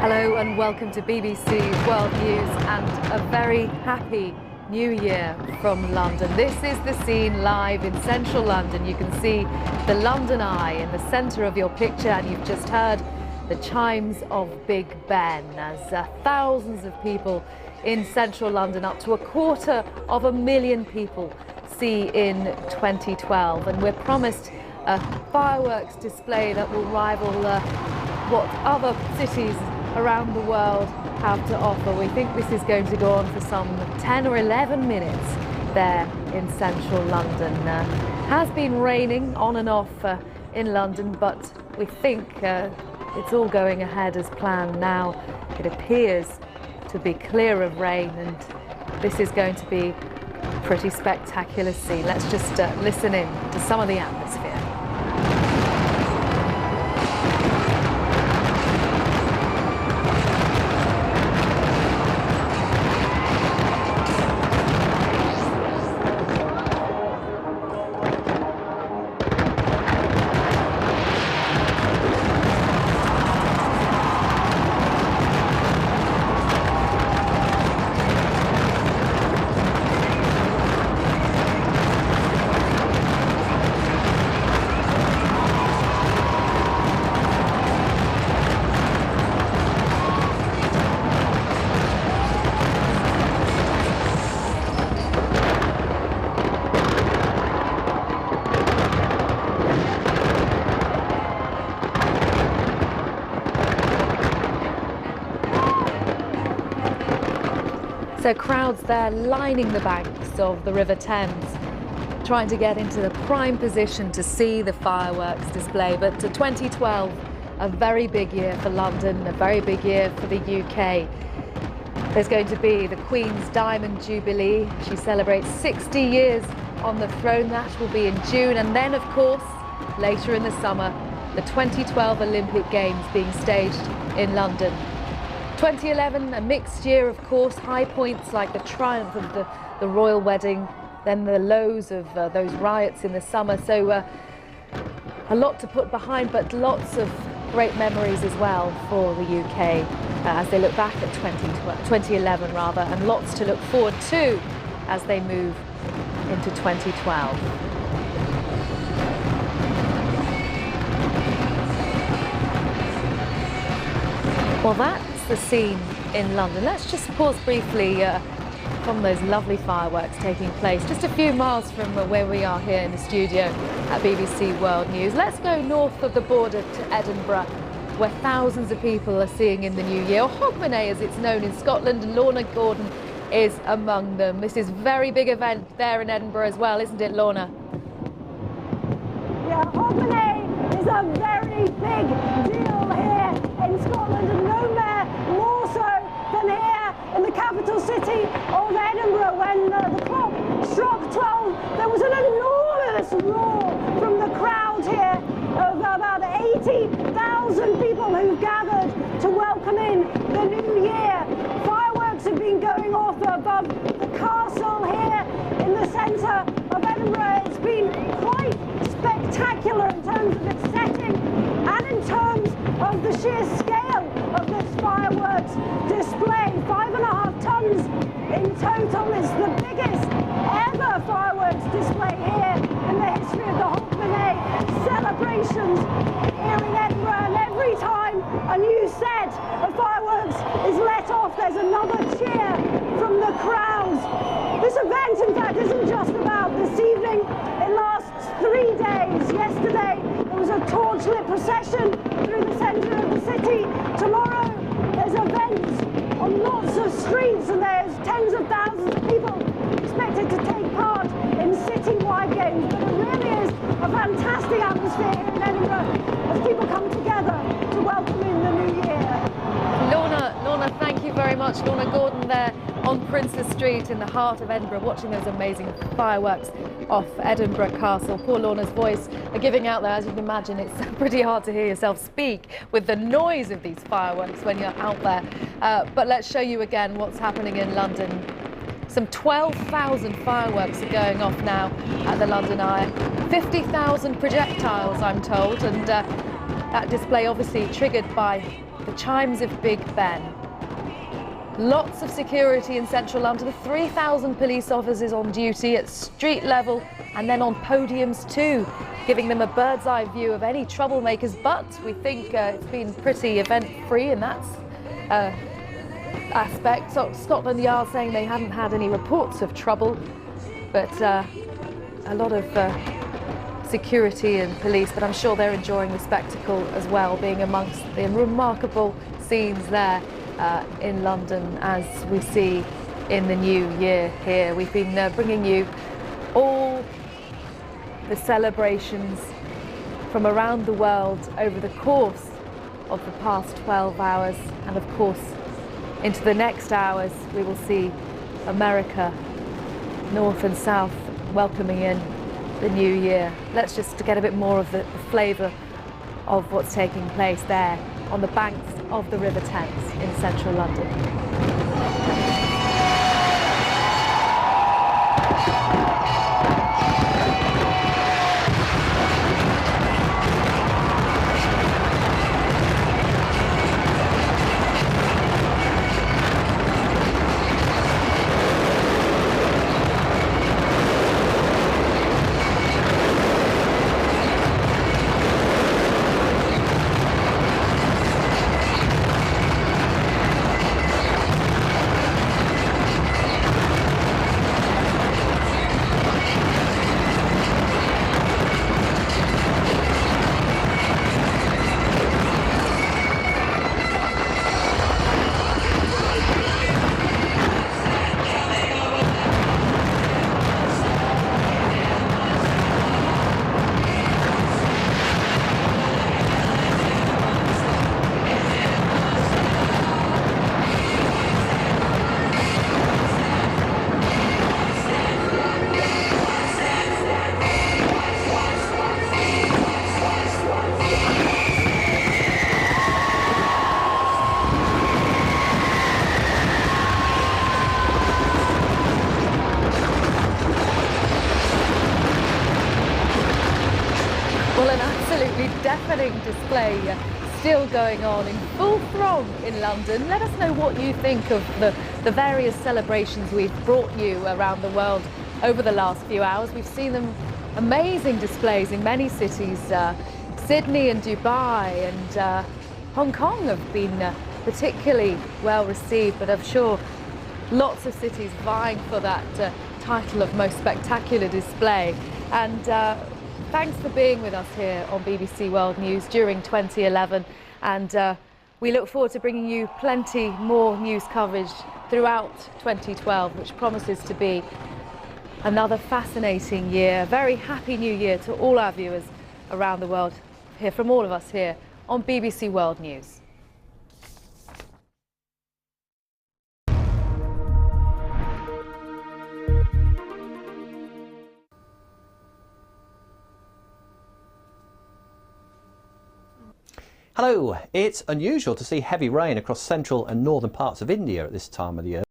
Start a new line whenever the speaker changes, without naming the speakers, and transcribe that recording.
Hello and welcome to BBC World News and a very happy New Year from London. This is the scene live in central London. You can see the London Eye in the centre of your picture, and you've just heard the chimes of Big Ben as thousands of people in central London, up to 250,000 people, see in 2012. And we're promised a fireworks display that will rival what other cities around the world have to offer. We think this is going to go on for some 10 or 11 minutes there in central London. Has been raining on and off in London, but we think it's all going ahead as planned now. It appears to be clear of rain, and this is going to be a pretty spectacular scene. Let's just listen in to some of the atmosphere. So crowds there lining the banks of the River Thames, trying to get into the prime position to see the fireworks display. But 2012, a very big year for London, a very big year for the UK. There's going to be the Queen's Diamond Jubilee. She celebrates 60 years on the throne. That will be in June. And then, of course, later in the summer, the 2012 Olympic Games being staged in London. 2011, a mixed year, of course, high points like the triumph of the royal wedding, then the lows of those riots in the summer. So a lot to put behind, but lots of great memories as well for the UK as they look back at 2011 rather, and lots to look forward to as they move into 2012. Well, that's the scene in London. Let's just pause briefly from those lovely fireworks taking place just a few miles from where we are here in the studio at BBC World News. Let's go north of the border to Edinburgh, where thousands of people are seeing in the new year, or Hogmanay as it's known in Scotland. Lorna Gordon is among them. This is a very big event there in Edinburgh as well, isn't it, Lorna?
Yeah, Hogmanay is a very big deal here in Scotland, and nowhere more so than here in the capital city of Edinburgh. When the clock struck 12, there was an enormous roar from the crowd here of about 80,000 people who gathered to welcome in the new year. Fireworks have been going off above the castle here in the centre of Edinburgh. It's been quite spectacular in terms of its setting and in terms of the sheer scale of this fireworks display. 5.5 tons in total. It's the biggest ever fireworks display here in the history of the Hogmanay celebrations here in Edinburgh. And every time a new set of fireworks is let off, there's another cheer from the crowds. This event, in fact, isn't just about this evening. It lasts 3 days. Yesterday, there was a torchlit procession through the centre of the city. Tomorrow, there's events on lots of streets, and there's tens of thousands of people expected to take part in citywide games. But it really is a fantastic atmosphere here in Edinburgh as people come together to welcome in the new year.
Lorna, thank you very much. Lorna Gordon there on Princes Street in the heart of Edinburgh, watching those amazing fireworks off Edinburgh Castle. Poor Lorna's voice giving out there. As you can imagine, it's pretty hard to hear yourself speak with the noise of these fireworks when you're out there. But let's show you again what's happening in London. Some 12,000 fireworks are going off now at the London Eye. 50,000 projectiles, I'm told, and That display obviously triggered by the chimes of Big Ben. Lots of security in central London, 3,000 police officers on duty at street level and then on podiums too, giving them a bird's eye view of any troublemakers. But we think it's been pretty event-free in that aspect. So Scotland Yard saying they haven't had any reports of trouble, but a lot of security and police, but I'm sure they're enjoying the spectacle as well, being amongst the remarkable scenes there in London as we see in the new year here. We've been bringing you all the celebrations from around the world over the course of the past 12 hours, and of course into the next hours we will see America, north and south, welcoming in the new year. Let's just get a bit more of the flavour of what's taking place there on the banks of the River Thames in central London. Well, an absolutely deafening display still going on in full throng in London. Let us know what you think of the various celebrations we've brought you around the world over the last few hours. We've seen them amazing displays in many cities. Sydney and Dubai and Hong Kong have been particularly well received, but I'm sure lots of cities vying for that title of most spectacular display. And thanks for being with us here on BBC World News during 2011, and we look forward to bringing you plenty more news coverage throughout 2012, which promises to be another fascinating year. A very happy new year to all our viewers around the world, here from all of us here on BBC World News.
Hello, it's unusual to see heavy rain across central and northern parts of India at this time of the year.